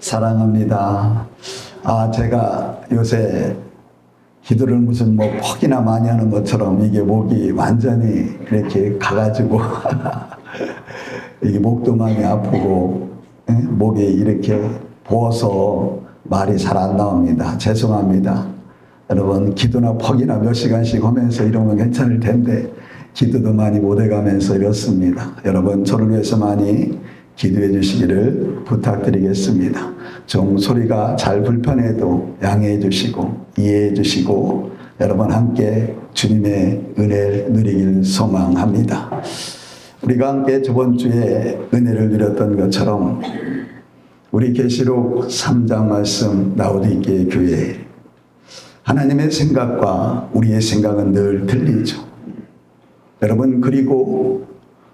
사랑합니다. 제가 요새 기도를 무슨 폭이나 많이 하는 것처럼 이게 목이 완전히 이렇게 가가지고 이게 목도 많이 아프고 목이 이렇게 부어서 말이 잘 안 나옵니다. 죄송합니다. 여러분, 기도나 퍽이나 몇 시간씩 하면서 이러면 괜찮을 텐데 기도도 많이 못해가면서 이렇습니다. 여러분, 저를 위해서 많이 기도해 주시기를 부탁드리겠습니다. 좀 소리가 잘 불편해도 양해해 주시고 이해해 주시고 여러분 함께 주님의 은혜를 누리길 소망합니다. 우리가 함께 저번 주에 은혜를 누렸던 것처럼 우리 계시록 3장 말씀 라오디게의 교회, 하나님의 생각과 우리의 생각은 늘 틀리죠. 여러분, 그리고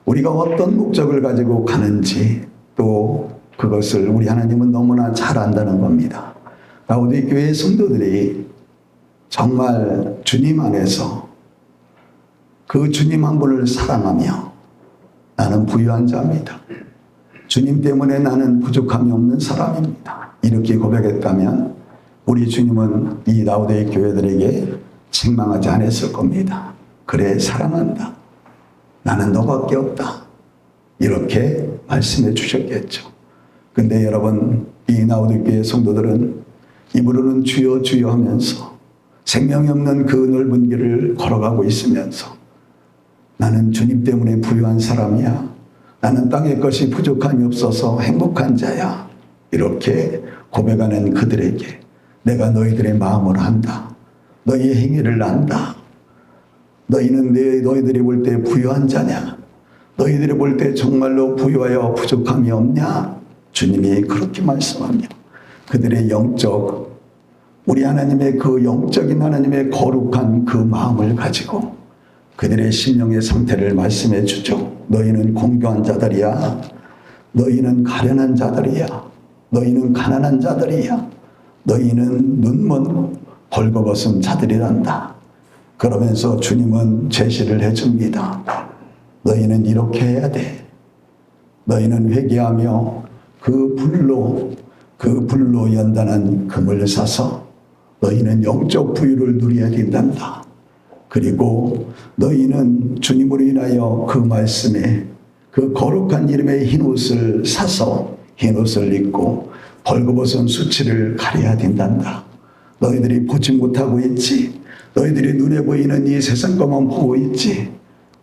우리가 어떤 목적을 가지고 가는지 또 그것을 우리 하나님은 너무나 잘 안다는 겁니다. 라오디게 교회의 성도들이 정말 주님 안에서 그 주님 한 분을 사랑하며 나는 부유한 자입니다. 주님 때문에 나는 부족함이 없는 사람입니다. 이렇게 고백했다면 우리 주님은 이 라오디게 교회들에게 책망하지 않았을 겁니다. 그래, 사랑한다. 나는 너밖에 없다. 이렇게 말씀해 주셨겠죠. 근데 여러분, 이 라오디게 교회 성도들은 입으로는 주여 주여 하면서 생명이 없는 그 넓은 길을 걸어가고 있으면서 나는 주님 때문에 부유한 사람이야. 나는 땅의 것이 부족함이 없어서 행복한 자야. 이렇게 고백하는 그들에게 내가 너희들의 마음을 안다. 너희의 행위를 안다. 너희들이 볼 때 부유한 자냐? 너희들이 볼 때 정말로 부유하여 부족함이 없냐? 주님이 그렇게 말씀하며 그들의 우리 하나님의 그 영적인 하나님의 거룩한 그 마음을 가지고 그들의 심령의 상태를 말씀해 주죠. 너희는 공고한 자들이야. 너희는 가련한 자들이야. 너희는 가난한 자들이야. 너희는 눈먼 벌거벗은 자들이란다. 그러면서 주님은 제시를 해줍니다. 너희는 이렇게 해야 돼. 너희는 회개하며 그 불로 연단한 금을 사서 너희는 영적 부유를 누려야 된단다. 그리고 너희는 주님으로 인하여 그 말씀에 그 거룩한 이름의 흰옷을 사서 흰옷을 입고 벌거벗은 수치를 가려야 된단다. 너희들이 보지 못하고 있지. 너희들이 눈에 보이는 이 세상 것만 보고 있지.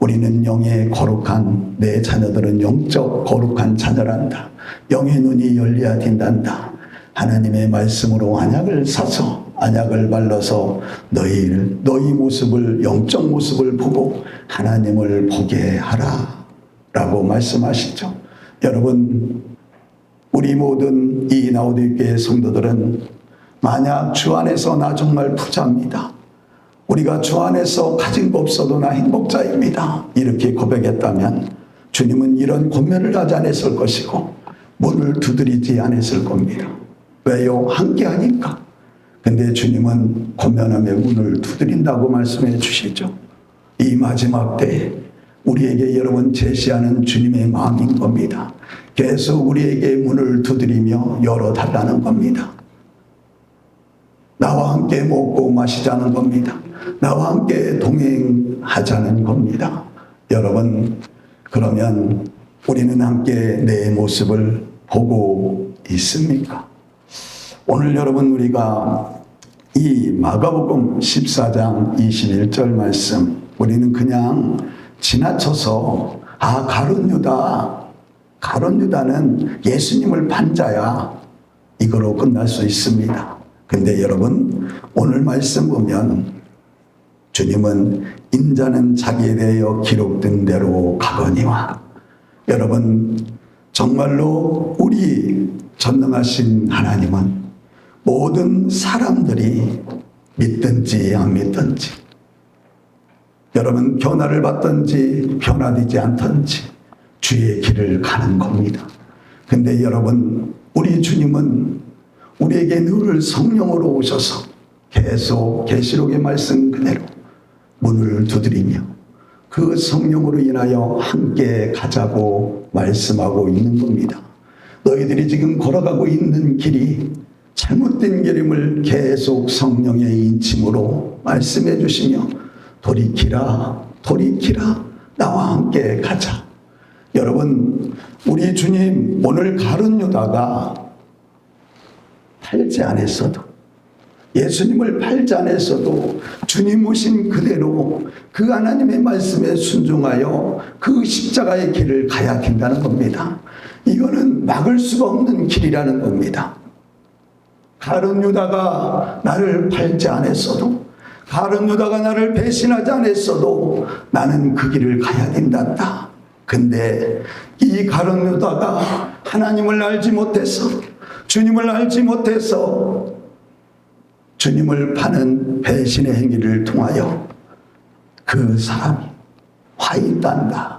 우리는 영의 거룩한, 내 자녀들은 영적 거룩한 자녀란다. 영의 눈이 열려야 된단다. 하나님의 말씀으로 언약을 사서 언약을 발라서 너희 모습을, 영적 모습을 보고 하나님을 보게 하라 라고 말씀하시죠. 여러분, 우리 모든 이 라오디게 성도들은 만약 주 안에서 나 정말 부자입니다. 우리가 주 안에서 가진 거 없어도 나 행복자입니다. 이렇게 고백했다면 주님은 이런 권면을 하지 않았을 것이고 문을 두드리지 않았을 겁니다. 왜요? 함께하니까. 근데 주님은 권면하며 문을 두드린다고 말씀해 주시죠. 이 마지막 때에 우리에게 여러분 제시하는 주님의 마음인 겁니다. 계속 우리에게 문을 두드리며 열어달라는 겁니다. 나와 함께 먹고 마시자는 겁니다. 나와 함께 동행하자는 겁니다. 여러분, 그러면 우리는 함께 내 모습을 보고 있습니까? 오늘 여러분, 우리가 이 마가복음 14장 21절 말씀, 우리는 그냥 지나쳐서 가룟 유다는 예수님을 판 자야, 이거로 끝날 수 있습니다. 근데 여러분, 오늘 말씀 보면 주님은 인자는 자기에 대하여 기록된 대로 가거니와. 여러분, 정말로 우리 전능하신 하나님은 모든 사람들이 믿든지 안 믿든지, 여러분 변화를 받든지 변화되지 않든지 주의 길을 가는 겁니다. 근데 여러분, 우리 주님은 우리에게 늘 성령으로 오셔서 계속 계시록의 말씀 그대로 문을 두드리며 그 성령으로 인하여 함께 가자고 말씀하고 있는 겁니다. 너희들이 지금 걸어가고 있는 길이 잘못된 길임을 계속 성령의 인침으로 말씀해 주시며 돌이키라, 돌이키라, 나와 함께 가자. 여러분, 우리 주님 오늘 가룟 유다가 팔지 않았어도, 예수님을 팔지 않았어도 주님 오신 그대로 그 하나님의 말씀에 순종하여 그 십자가의 길을 가야 된다는 겁니다. 이거는 막을 수가 없는 길이라는 겁니다. 가룟 유다가 나를 팔지 않았어도, 가룟 유다가 나를 배신하지 않았어도 나는 그 길을 가야 된단다. 근데 이 가룟 유다가 하나님을 알지 못해서, 주님을 알지 못해서 주님을 파는 배신의 행위를 통하여 그 사람이 화인단다.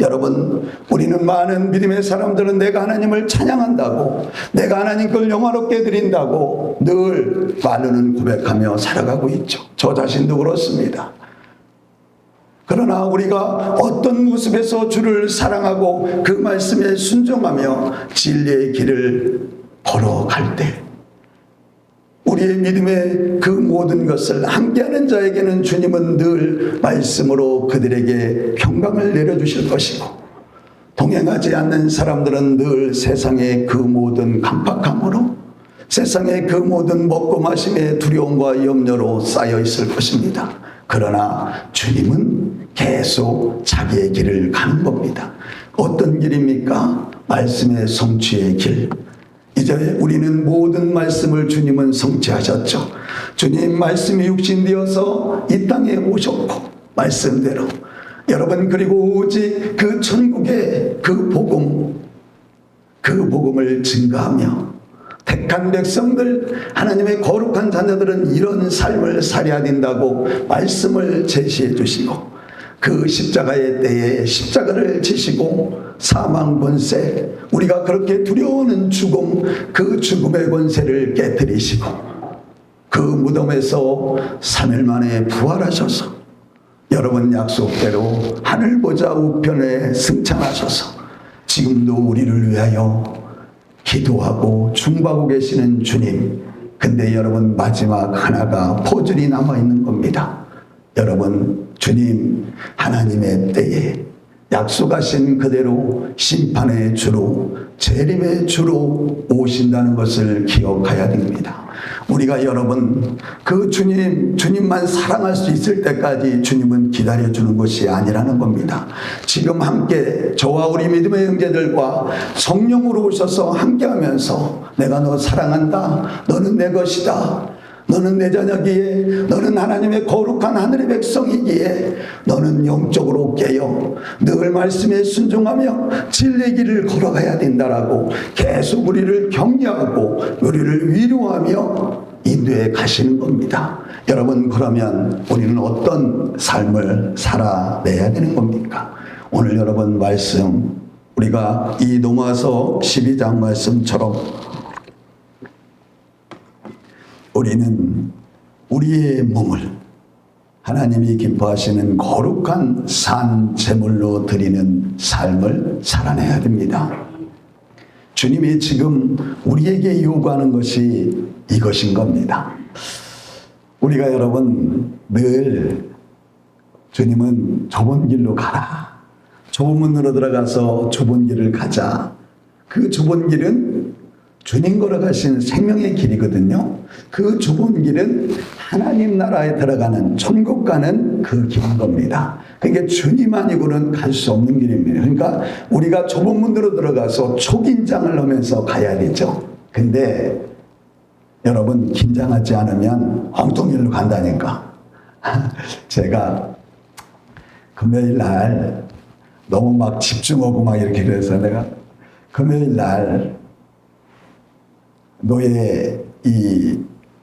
여러분, 우리는 많은 믿음의 사람들은 내가 하나님을 찬양한다고, 내가 하나님 걸 영화롭게 드린다고 늘 말로는 고백하며 살아가고 있죠. 저 자신도 그렇습니다. 그러나 우리가 어떤 모습에서 주를 사랑하고 그 말씀에 순종하며 진리의 길을 걸어갈 때 우리의 믿음의 그 모든 것을 함께하는 자에게는 주님은 늘 말씀으로 그들에게 평강을 내려주실 것이고, 동행하지 않는 사람들은 늘 세상의 그 모든 강팍함으로, 세상의 그 모든 먹고 마심의 두려움과 염려로 쌓여 있을 것입니다. 그러나 주님은 계속 자기의 길을 가는 겁니다. 어떤 길입니까? 말씀의 성취의 길. 이제 우리는 모든 말씀을 주님은 성취하셨죠. 주님 말씀이 육신되어서 이 땅에 오셨고, 말씀대로 여러분, 그리고 오직 그 천국의 그 복음을 증거하며 택한 백성들, 하나님의 거룩한 자녀들은 이런 삶을 살아야 된다고 말씀을 제시해 주시고, 그 십자가의 때에 십자가를 지시고 사망 권세, 우리가 그렇게 두려워하는 죽음, 그 죽음의 권세를 깨뜨리시고 그 무덤에서 3일 만에 부활하셔서 여러분 약속대로 하늘 보좌 우편에 승천하셔서 지금도 우리를 위하여 기도하고 중보하고 계시는 주님. 근데 여러분, 마지막 하나가 포줄이 남아있는 겁니다. 여러분, 주님 하나님의 때에 약속하신 그대로 심판의 주로, 재림의 주로 오신다는 것을 기억해야 됩니다. 우리가 여러분, 그 주님만 사랑할 수 있을 때까지 주님은 기다려주는 것이 아니라는 겁니다. 지금 함께 저와 우리 믿음의 형제들과 성령으로 오셔서 함께하면서 내가 너 사랑한다, 너는 내 것이다, 너는 내 자녀기에, 너는 하나님의 거룩한 하늘의 백성이기에 너는 영적으로 깨어 늘 말씀에 순종하며 진리의 길을 걸어가야 된다라고 계속 우리를 격려하고 우리를 위로하며 인도해 가시는 겁니다. 여러분, 그러면 우리는 어떤 삶을 살아내야 되는 겁니까? 오늘 여러분 말씀, 우리가 이 로마서 12장 말씀처럼 우리는 우리의 몸을 하나님이 기뻐하시는 거룩한 산 제물로 드리는 삶을 살아내야 됩니다. 주님이 지금 우리에게 요구하는 것이 이것인 겁니다. 우리가 여러분 늘 주님은 좁은 길로 가라, 좁은 문으로 들어가서 좁은 길을 가자. 그 좁은 길은 주님 걸어가신 생명의 길이거든요. 그 좁은 길은 하나님 나라에 들어가는, 천국 가는 그 길인 겁니다. 그러니까 주님 아니고는 갈 수 없는 길입니다. 그러니까 우리가 좁은 문으로 들어가서 초긴장을 하면서 가야 되죠. 근데 여러분, 긴장하지 않으면 엉뚱길로 간다니까. 제가 금요일 날 너무 막 집중하고 막 이렇게 그래서 내가 금요일 날 노예 이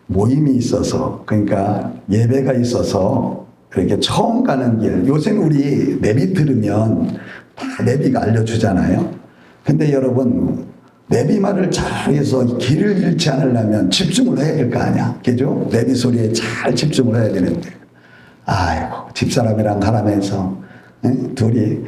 모임이 있어서, 그러니까 예배가 있어서 그렇게 처음 가는 길, 요새는 우리 내비 들으면 다 내비가 알려주잖아요. 근데 여러분, 내비 말을 잘해서 길을 잃지 않으려면 집중을 해야 될 거 아니야, 그죠? 내비 소리에 잘 집중을 해야 되는데, 아이고, 집사람이랑 가라면서 둘이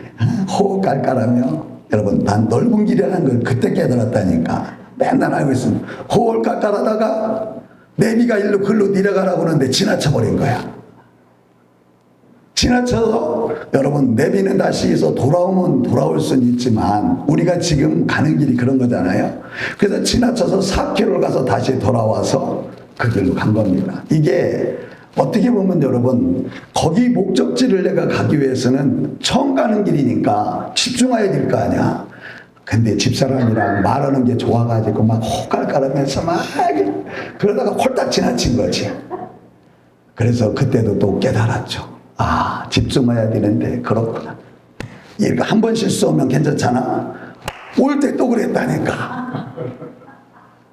호흡 깔깔하며 여러분, 난 넓은 길이라는 걸 그때 깨달았다니까. 맨날 알고 있으면 홀깍깔하다가 내비가 일로 글로 내려가라고 하는데 지나쳐버린 거야. 지나쳐서 여러분, 내비는 다시 해서 돌아오면 돌아올 수는 있지만 우리가 지금 가는 길이 그런 거잖아요. 그래서 지나쳐서 4km를 가서 다시 돌아와서 그 길로 간 겁니다. 이게 어떻게 보면 여러분, 거기 목적지를 내가 가기 위해서는 처음 가는 길이니까 집중해야 될 거 아니야. 근데 집사람이랑 말하는 게 좋아가지고 막 호깔깔하면서 막 그러다가 홀딱 지나친 거지. 그래서 그때도 또 깨달았죠. 아, 집중해야 되는데 그렇구나. 이거 한 번 실수하면 괜찮잖아. 올 때 또 그랬다니까.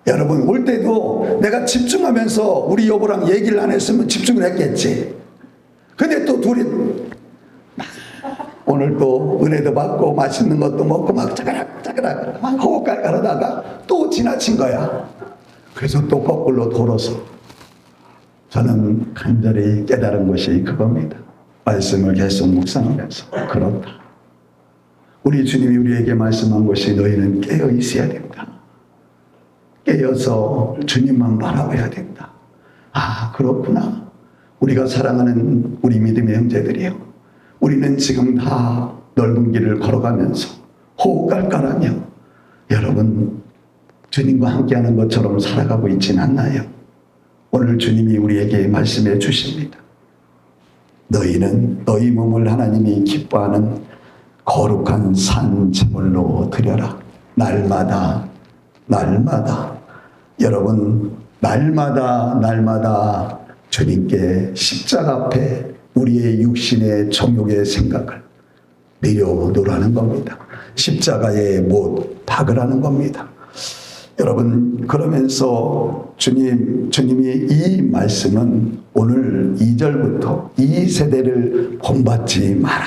여러분, 올 때도 내가 집중하면서 우리 여보랑 얘기를 안 했으면 집중을 했겠지. 근데 또 둘이 오늘 또 은혜도 받고 맛있는 것도 먹고 막 짜그락 막 호흡깔깔하다가 또 지나친 거야. 그래서 또 거꾸로 돌아서 저는 간절히 깨달은 것이 그겁니다. 말씀을 계속 묵상하면서 그렇다. 우리 주님이 우리에게 말씀한 것이 너희는 깨어 있어야 된다. 깨어서 주님만 바라봐야 된다. 아, 그렇구나. 우리가 사랑하는 우리 믿음의 형제들이요, 우리는 지금 다 넓은 길을 걸어가면서 호흡깔깔하며 여러분 주님과 함께하는 것처럼 살아가고 있진 않나요? 오늘 주님이 우리에게 말씀해 주십니다. 너희는 너희 몸을 하나님이 기뻐하는 거룩한 산 제물로 드려라. 날마다 여러분, 날마다 주님께 십자가 앞에 우리의 육신의 정욕의 생각을 내려놓으라는 겁니다. 십자가에 못 박으라는 겁니다. 여러분, 그러면서 주님이 이 말씀은 오늘 2절부터 이 세대를 본받지 마라.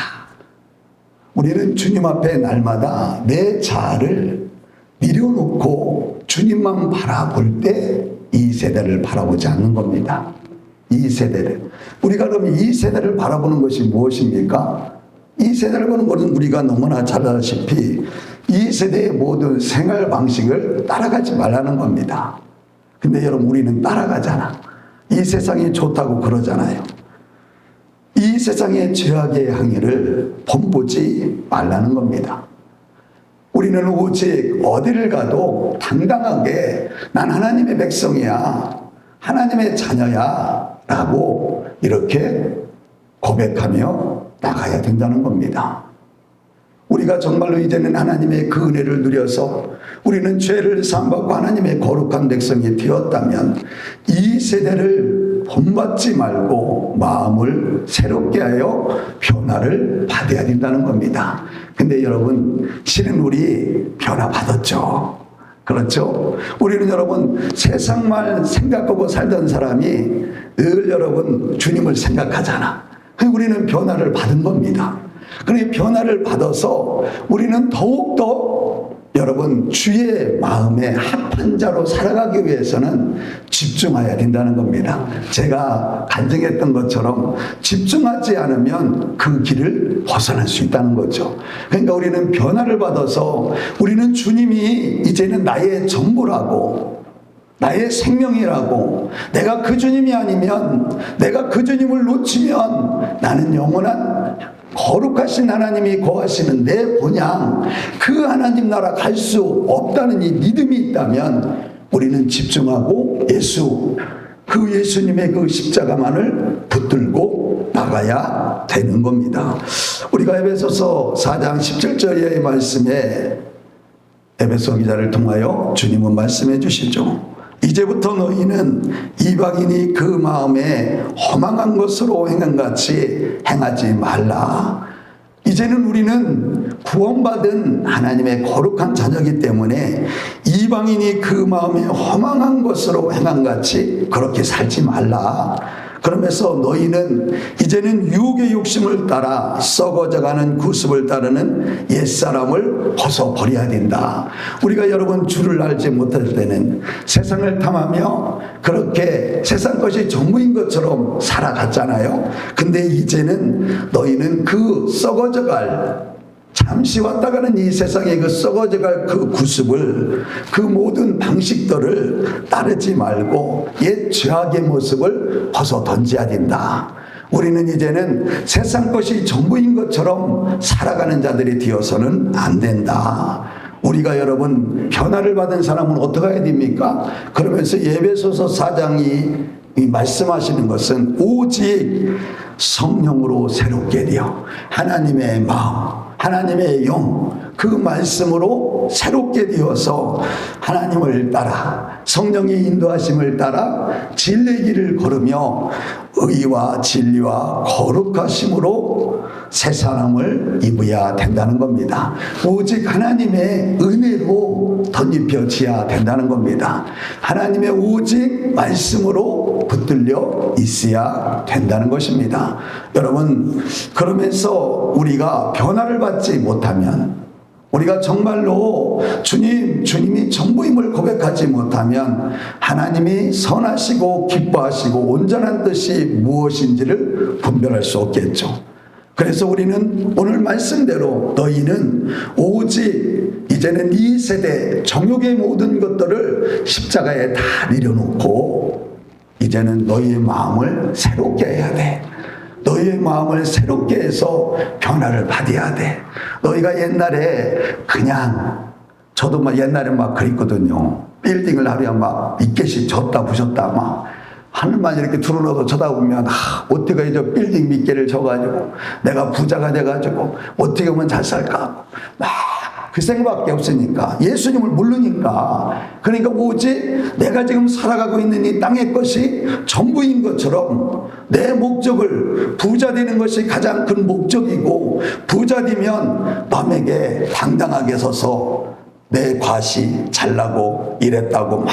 우리는 주님 앞에 날마다 내 자아를 내려놓고 주님만 바라볼 때 이 세대를 바라보지 않는 겁니다. 이 세대를. 우리가 그러면 이 세대를 바라보는 것이 무엇입니까? 이 세대를 보는 것은 우리가 너무나 잘 알다시피 이 세대의 모든 생활 방식을 따라가지 말라는 겁니다. 근데 여러분, 우리는 따라가잖아. 이 세상이 좋다고 그러잖아요. 이 세상의 죄악의 행위를 본보지 말라는 겁니다. 우리는 오직 어디를 가도 당당하게 난 하나님의 백성이야, 하나님의 자녀야 라고 이렇게 고백하며 나가야 된다는 겁니다. 우리가 정말로 이제는 하나님의 그 은혜를 누려서 우리는 죄를 사함받고 하나님의 거룩한 백성이 되었다면 이 세대를 본받지 말고 마음을 새롭게 하여 변화를 받아야 된다는 겁니다. 근데 여러분, 실은 우리 변화 받았죠. 그렇죠? 우리는 여러분, 세상만 생각하고 살던 사람이 늘 여러분 주님을 생각하잖아. 우리는 변화를 받은 겁니다. 그러니 변화를 받아서 우리는 더욱더 여러분 주의 마음에 합한 자로 살아가기 위해서는 집중해야 된다는 겁니다. 제가 간증했던 것처럼 집중하지 않으면 그 길을 벗어날 수 있다는 거죠. 그러니까 우리는 변화를 받아서 우리는 주님이 이제는 나의 전부라고, 나의 생명이라고, 내가 그 주님이 아니면, 내가 그 주님을 놓치면 나는 영원한 거룩하신 하나님이 거하시는 내 본향, 그 하나님 나라 갈 수 없다는 이 믿음이 있다면 우리는 집중하고 그 예수님의 그 십자가만을 붙들고 나가야 되는 겁니다. 우리가 에베소서 4장 17절의 말씀에 에베소 기자를 통하여 주님은 말씀해 주시죠. 이제부터 너희는 이방인이 그 마음에 허망한 것으로 행한같이 행하지 말라. 이제는 우리는 구원받은 하나님의 거룩한 자녀이기 때문에 이방인이 그 마음에 허망한 것으로 행한같이 그렇게 살지 말라. 그러면서 너희는 이제는 육의 욕심을 따라 썩어져가는 구습을 따르는 옛사람을 벗어버려야 된다. 우리가 여러분 주를 알지 못할 때는 세상을 탐하며 그렇게 세상 것이 전부인 것처럼 살아갔잖아요. 근데 이제는 너희는 그 썩어져갈 잠시 왔다가는 이 세상에 그 썩어져갈 그 구습을, 그 모든 방식들을 따르지 말고 옛 죄악의 모습을 벗어 던져야 된다. 우리는 이제는 세상 것이 전부인 것처럼 살아가는 자들이 되어서는 안 된다. 우리가 여러분 변화를 받은 사람은 어떻게 해야 됩니까? 그러면서 에베소서 4장이 말씀하시는 것은 오직 성령으로 새롭게 되어 하나님의 마음, 하나님의 영, 그 말씀으로 새롭게 되어서 하나님을 따라 성령의 인도하심을 따라 진리의 길을 걸으며 의와 진리와 거룩하심으로 새 사람을 입어야 된다는 겁니다. 오직 하나님의 은혜로 덧입혀져야 된다는 겁니다. 하나님의 오직 말씀으로 붙들려 있어야 된다는 것입니다. 여러분, 그러면서 우리가 변화를 받지 못하면, 우리가 정말로 주님이 전부임을 고백하지 못하면 하나님이 선하시고 기뻐하시고 온전한 뜻이 무엇인지를 분별할 수 없겠죠. 그래서 우리는 오늘 말씀대로 너희는 오직 이제는 이 세대 정욕의 모든 것들을 십자가에 다 내려놓고 이제는 너희의 마음을 새롭게 해야 돼. 너희의 마음을 새롭게 해서 변화를 받아야 돼. 너희가 옛날에 그냥, 저도 옛날에 그랬거든요. 빌딩을 하루에 1개씩 졌다 부셨다 하늘만 이렇게 들어놓고 쳐다보면 어떻게 저 빌딩 몇 개를 져가지고 내가 부자가 돼가지고 어떻게 하면 잘 살까 그 생각밖에 없으니까, 예수님을 모르니까. 그러니까 오직 내가 지금 살아가고 있는 이 땅의 것이 전부인 것처럼 내 목적을, 부자 되는 것이 가장 큰 목적이고, 부자 되면 남에게 당당하게 서서 내 과시 잘나고 이랬다고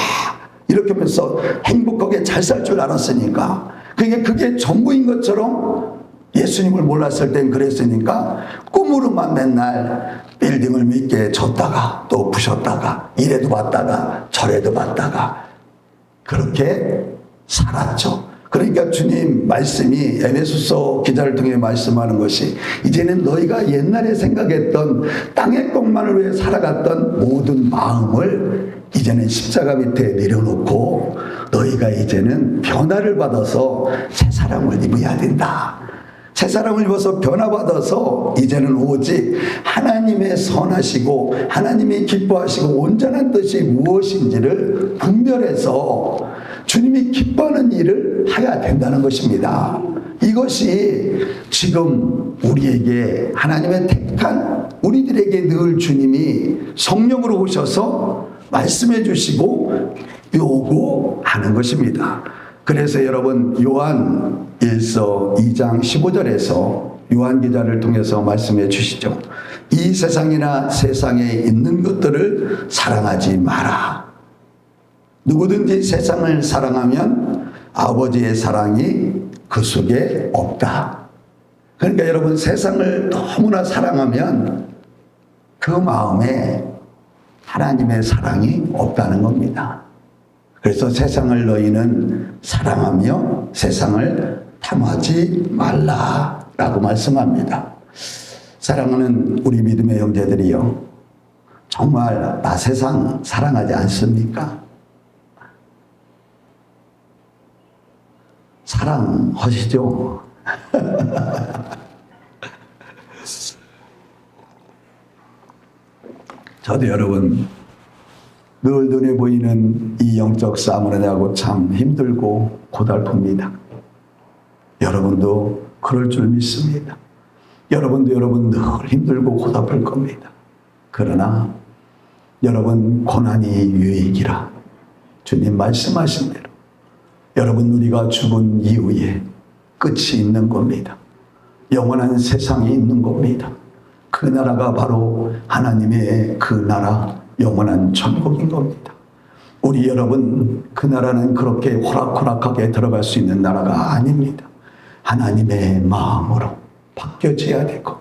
이렇게 하면서 행복하게 잘 살 줄 알았으니까, 그러니까 그게 전부인 것처럼 예수님을 몰랐을 땐 그랬으니까 꿈으로만 맨날 빌딩을 몇 개 졌다가 또 부셨다가 이래도 봤다가 저래도 봤다가 그렇게 살았죠. 그러니까 주님 말씀이 에베소서 기자를 통해 말씀하는 것이 이제는 너희가 옛날에 생각했던 땅의 것만을 위해 살아갔던 모든 마음을 이제는 십자가 밑에 내려놓고 너희가 이제는 변화를 받아서 새 사람을 입어야 된다. 새 사람을 입어서 변화받아서 이제는 오직 하나님의 선하시고 하나님이 기뻐하시고 온전한 뜻이 무엇인지를 분별해서 주님이 기뻐하는 일을 해야 된다는 것입니다. 이것이 지금 우리에게 하나님의 택한 우리들에게 늘 주님이 성령으로 오셔서 말씀해 주시고 요구하는 것입니다. 그래서 여러분, 요한 1서 2장 15절에서 요한 기자를 통해서 말씀해 주시죠. 이 세상이나 세상에 있는 것들을 사랑하지 마라. 누구든지 세상을 사랑하면 아버지의 사랑이 그 속에 없다. 그러니까 여러분, 세상을 너무나 사랑하면 그 마음에 하나님의 사랑이 없다는 겁니다. 그래서 세상을 너희는 사랑하며 세상을 탐하지 말라라고 말씀합니다. 사랑하는 우리 믿음의 형제들이요, 정말 나 세상 사랑하지 않습니까? 사랑하시죠? 저도 여러분 늘 눈에 보이는 이 영적 싸움을 하냐고 참 힘들고 고달픕니다. 여러분도 그럴 줄 믿습니다. 여러분도 늘 힘들고 고달플 겁니다. 그러나 여러분, 고난이 유익이라 주님 말씀하신 대로 여러분, 우리가 죽은 이후에 끝이 있는 겁니다. 영원한 세상이 있는 겁니다. 그 나라가 바로 하나님의 그 나라, 영원한 천국인 겁니다. 우리 여러분, 그 나라는 그렇게 호락호락하게 들어갈 수 있는 나라가 아닙니다. 하나님의 마음으로 바뀌어져야 되고,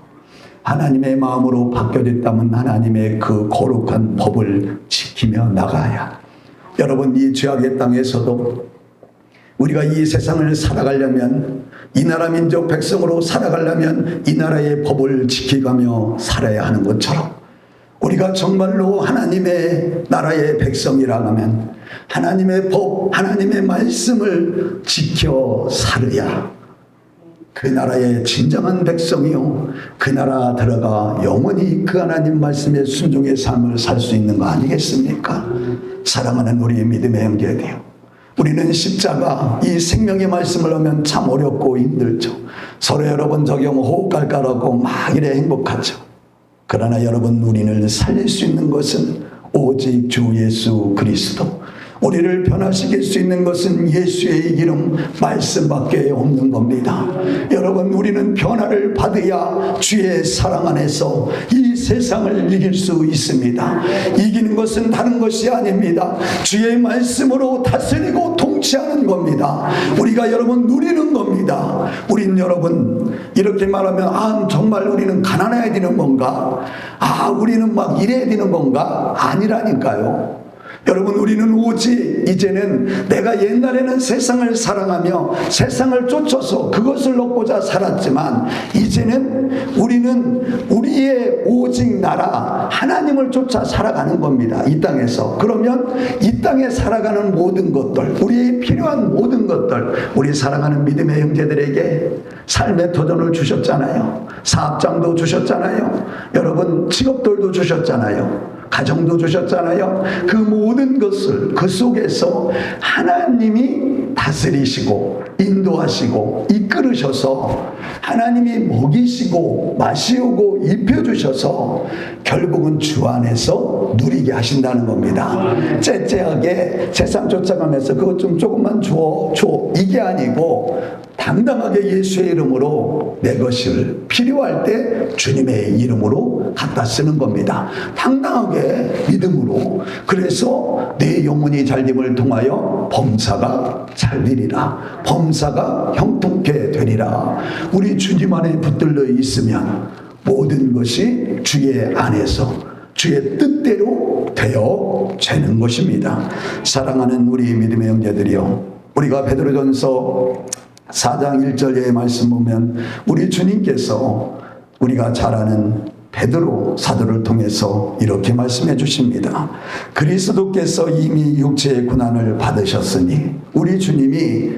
하나님의 마음으로 바뀌어졌다면 하나님의 그 거룩한 법을 지키며 나가야, 여러분, 이 죄악의 땅에서도 우리가 이 세상을 살아가려면, 이 나라 민족 백성으로 살아가려면 이 나라의 법을 지켜가며 살아야 하는 것처럼, 우리가 정말로 하나님의 나라의 백성이라고 하면 하나님의 법, 하나님의 말씀을 지켜 살아야 그 나라의 진정한 백성이요, 그 나라 들어가 영원히 그 하나님 말씀에 순종의 삶을 살 수 있는 거 아니겠습니까? 사랑하는 우리의 믿음의 형제들이요, 우리는 십자가, 이 생명의 말씀을 하면 참 어렵고 힘들죠. 서로 여러분 적용 호흡갈깔하고 막 이래 행복하죠. 그러나 여러분, 우리를 살릴 수 있는 것은 오직 주 예수 그리스도, 우리를 변화시킬 수 있는 것은 예수의 이름 말씀밖에 없는 겁니다. 여러분, 우리는 변화를 받아야 주의 사랑 안에서 이 세상을 이길 수 있습니다. 이기는 것은 다른 것이 아닙니다. 주의 말씀으로 다스리고 통치하는 겁니다. 우리가 여러분 누리는 겁니다. 우린 여러분 이렇게 말하면 정말 우리는 가난해야 되는 건가? 우리는 막 이래야 되는 건가? 아니라니까요. 여러분, 우리는 오직 이제는 내가 옛날에는 세상을 사랑하며 세상을 쫓아서 그것을 얻고자 살았지만, 이제는 우리는 우리의 오직 나라 하나님을 쫓아 살아가는 겁니다. 이 땅에서. 그러면 이 땅에 살아가는 모든 것들, 우리의 필요한 모든 것들, 우리 사랑하는 믿음의 형제들에게 삶의 도전을 주셨잖아요. 사업장도 주셨잖아요. 여러분, 직업들도 주셨잖아요. 가정도 주셨잖아요. 그 모든 것을 그 속에서 하나님이 다스리시고 인도하시고 이끌으셔서 하나님이 먹이시고 마시고 입혀주셔서 결국은 주 안에서 누리게 하신다는 겁니다. 째째하게 세상 쫓아가면서 그것 좀 조금만 줘 이게 아니고, 당당하게 예수의 이름으로 내 것을 필요할 때 주님의 이름으로 갖다 쓰는 겁니다. 당당하게 믿음으로. 그래서 내 영혼이 잘됨을 통하여 범사가 잘 되리라, 범사가 형통케 되리라. 우리 주님 안에 붙들려 있으면 모든 것이 주의 안에서 주의 뜻대로 되어 되는 것입니다. 사랑하는 우리 믿음의 형제들이요, 우리가 베드로전서 4장 1절의 말씀 보면 우리 주님께서 우리가 잘 아는 베드로 사도를 통해서 이렇게 말씀해 주십니다. 그리스도께서 이미 육체의 고난을 받으셨으니, 우리 주님이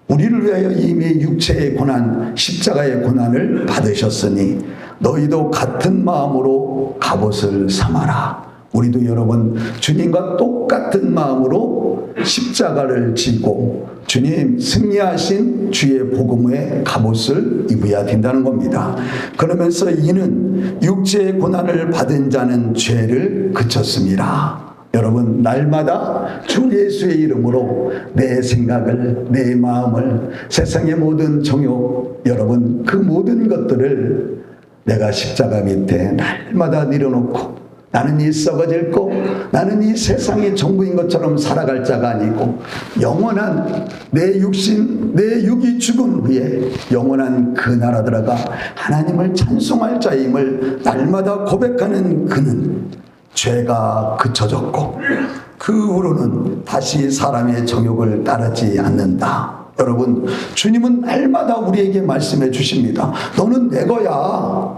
우리를 위하여 이미 육체의 고난, 십자가의 고난을 받으셨으니 너희도 같은 마음으로 갑옷을 삼아라. 우리도 여러분 주님과 똑같은 마음으로 십자가를 지고 주님 승리하신 주의 복음의 갑옷을 입어야 된다는 겁니다. 그러면서 이는 육체의 고난을 받은 자는 죄를 그쳤습니다. 여러분, 날마다 주 예수의 이름으로 내 생각을, 내 마음을, 세상의 모든 정욕, 여러분 그 모든 것들을 내가 십자가 밑에 날마다 내려놓고, 나는 이 썩어질 거, 나는 이 세상의 전부인 것처럼 살아갈 자가 아니고 영원한 내 육신, 내 육이 죽은 후에 영원한 그 나라 들어가 하나님을 찬송할 자임을 날마다 고백하는 그는 죄가 그쳐졌고 그 후로는 다시 사람의 정욕을 따르지 않는다. 여러분, 주님은 날마다 우리에게 말씀해 주십니다. 너는 내 거야.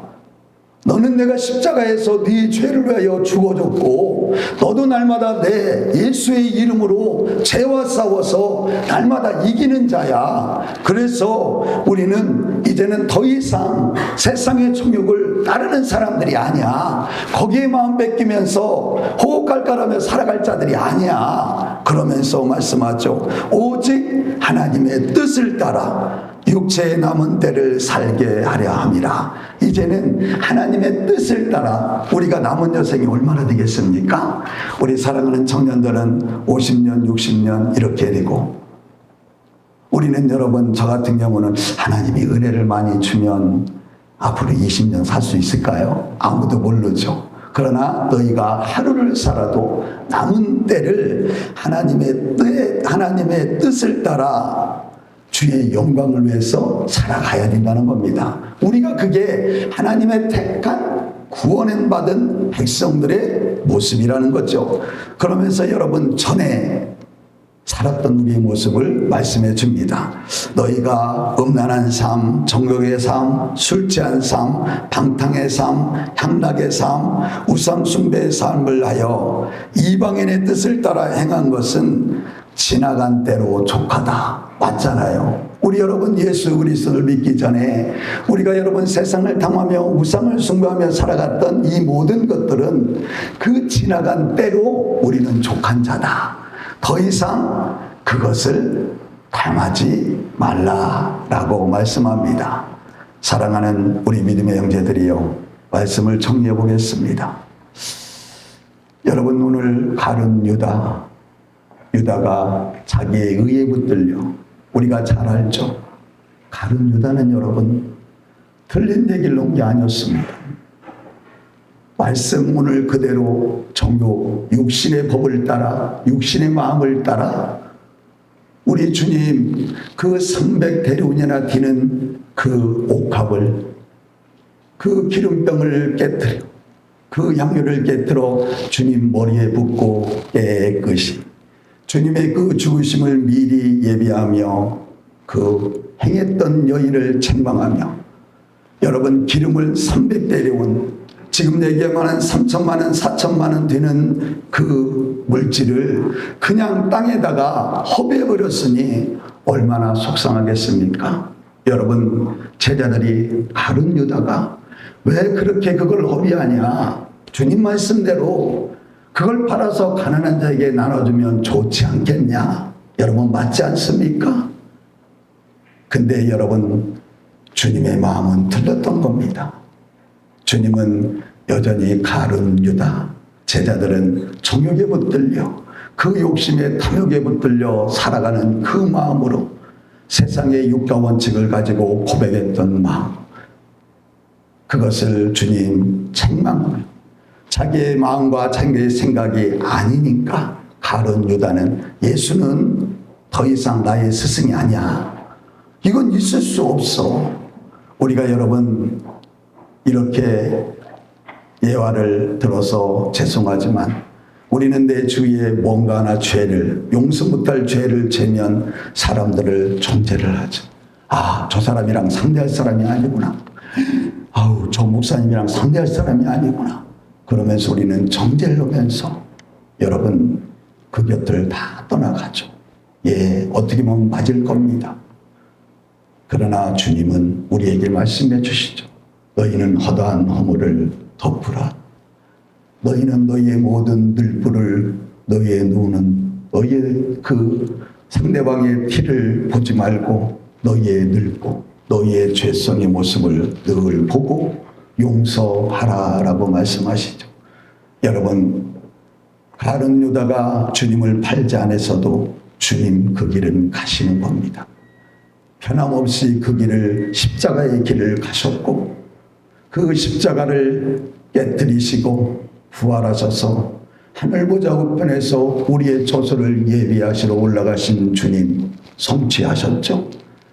너는 내가 십자가에서 네 죄를 위하여 죽어줬고, 너도 날마다 내 예수의 이름으로 죄와 싸워서 날마다 이기는 자야. 그래서 우리는 이제는 더 이상 세상의 정욕을 따르는 사람들이 아니야. 거기에 마음 뺏기면서 호흡갈깔하며 살아갈 자들이 아니야. 그러면서 말씀하죠. 오직 하나님의 뜻을 따라 육체의 남은 때를 살게 하려 함이라. 이제는 하나님의 뜻을 따라 우리가 남은 여생이 얼마나 되겠습니까? 우리 사랑하는 청년들은 50년, 60년 이렇게 되고, 우리는 여러분, 저 같은 경우는 하나님이 은혜를 많이 주면 앞으로 20년 살 수 있을까요? 아무도 모르죠. 그러나 너희가 하루를 살아도 남은 때를 하나님의 뜻을 따라 주의 영광을 위해서 살아가야 된다는 겁니다. 우리가 그게 하나님의 택한 구원을 받은 백성들의 모습이라는 거죠. 그러면서 여러분, 전에 살았던 우리의 모습을 말씀해 줍니다. 너희가 음란한 삶, 정욕의 삶, 술 취한 삶, 방탕의 삶, 향락의 삶, 우상 숭배의 삶을 하여 이방인의 뜻을 따라 행한 것은 지나간 때로 족하다. 맞잖아요. 우리 여러분 예수 그리스도를 믿기 전에 우리가 여러분 세상을 당하며 우상을 숭배하며 살아갔던 이 모든 것들은 그 지나간 때로 우리는 족한 자다. 더 이상 그것을 당하지 말라라고 말씀합니다. 사랑하는 우리 믿음의 형제들이요, 말씀을 정리해 보겠습니다. 여러분, 오늘 가룟 유다가 자기의 의에 붙들려, 우리가 잘 알죠. 가룟 유다는 여러분 틀린 얘기를 놓은 게 아니었습니다. 말씀 오늘 그대로 정욕, 육신의 법을 따라, 육신의 마음을 따라 우리 주님 그 300대륜이나 되는 그 옥합을, 그 기름병을 깨뜨려, 그 향유를 깨뜨려 주님 머리에 붓고 깨끗이 주님의 그 죽으심을 미리 예비하며 그 행했던 여인을 책망하며, 여러분 기름을 300대륜, 지금 얘기하면 3천만 원, 4천만 원 되는 그 물질을 그냥 땅에다가 허비해버렸으니 얼마나 속상하겠습니까? 여러분, 제자들이 가룟 유다가 왜 그렇게 그걸 허비하냐? 주님 말씀대로 그걸 팔아서 가난한 자에게 나눠주면 좋지 않겠냐? 여러분, 맞지 않습니까? 근데 여러분, 주님의 마음은 틀렸던 겁니다. 주님은 여전히 가룟 유다, 제자들은 정욕에 붙들려, 그 욕심에 탐욕에 붙들려 살아가는 그 마음으로 세상의 육가 원칙을 가지고 고백했던 마음, 그것을 주님 책망하며 자기의 마음과 자기의 생각이 아니니까 가룟 유다는 예수는 더 이상 나의 스승이 아니야, 이건 있을 수 없어. 우리가 여러분 이렇게 예화를 들어서 죄송하지만 우리는 내 주위에 뭔가 하나 죄를, 용서 못할 죄를 재면 사람들을 정죄를 하죠. 아, 저 사람이랑 상대할 사람이 아니구나. 아우, 저 목사님이랑 상대할 사람이 아니구나. 그러면서 우리는 정죄를 하면서 여러분 그 곁을 다 떠나가죠. 예, 어떻게 보면 맞을 겁니다. 그러나 주님은 우리에게 말씀해 주시죠. 너희는 허다한 허물을 덮으라. 너희는 너희의 모든 늘부를, 너희의 눈은 너희의 그 상대방의 티를 보지 말고 너희의 늙고 너희의 죄성의 모습을 늘 보고 용서하라라고 말씀하시죠. 여러분, 가룟 유다가 주님을 팔지 않았어도 주님 그 길은 가시는 겁니다. 변함없이 그 길을, 십자가의 길을 가셨고 그 십자가를 깨뜨리시고 부활하셔서 하늘 보좌 우편에서 우리의 처소를 예비하시러 올라가신 주님 성취하셨죠.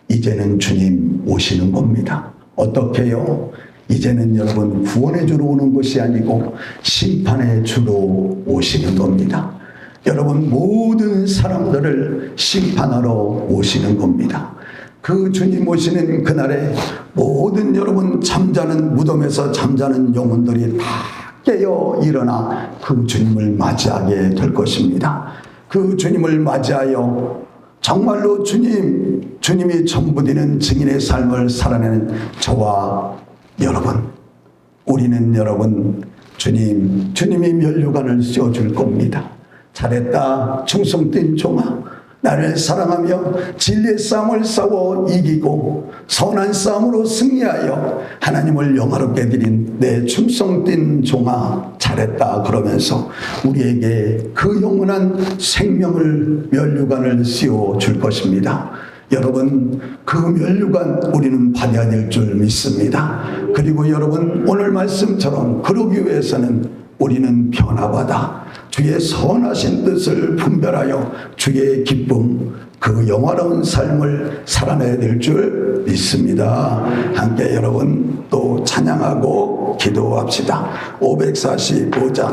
이제는 주님 오시는 겁니다. 어떻게요? 이제는 여러분 구원의 주로 오는 것이 아니고 심판의 주로 오시는 겁니다. 여러분 모든 사람들을 심판하러 오시는 겁니다. 그 주님 오시는 그날에 모든 여러분 잠자는 무덤에서 잠자는 영혼들이 다 깨어 일어나 그 주님을 맞이하게 될 것입니다. 그 주님을 맞이하여 정말로 주님이 전부 되는 증인의 삶을 살아내는 저와 여러분, 우리는 여러분 주님이 면류관을 씌워줄 겁니다. 잘했다 충성된 종아, 나를 사랑하며 진리의 싸움을 싸워 이기고 선한 싸움으로 승리하여 하나님을 영화롭게 드린 내 충성된 종아, 잘했다 그러면서 우리에게 그 영원한 생명을 면류관을 씌워 줄 것입니다. 여러분, 그 면류관 우리는 받아야 될 줄 믿습니다. 그리고 여러분, 오늘 말씀처럼 그러기 위해서는 우리는 변화받아 주의 선하신 뜻을 분별하여 주의 기쁨, 그 영화로운 삶을 살아내야 될 줄 믿습니다. 함께 여러분 또 찬양하고 기도합시다. 545장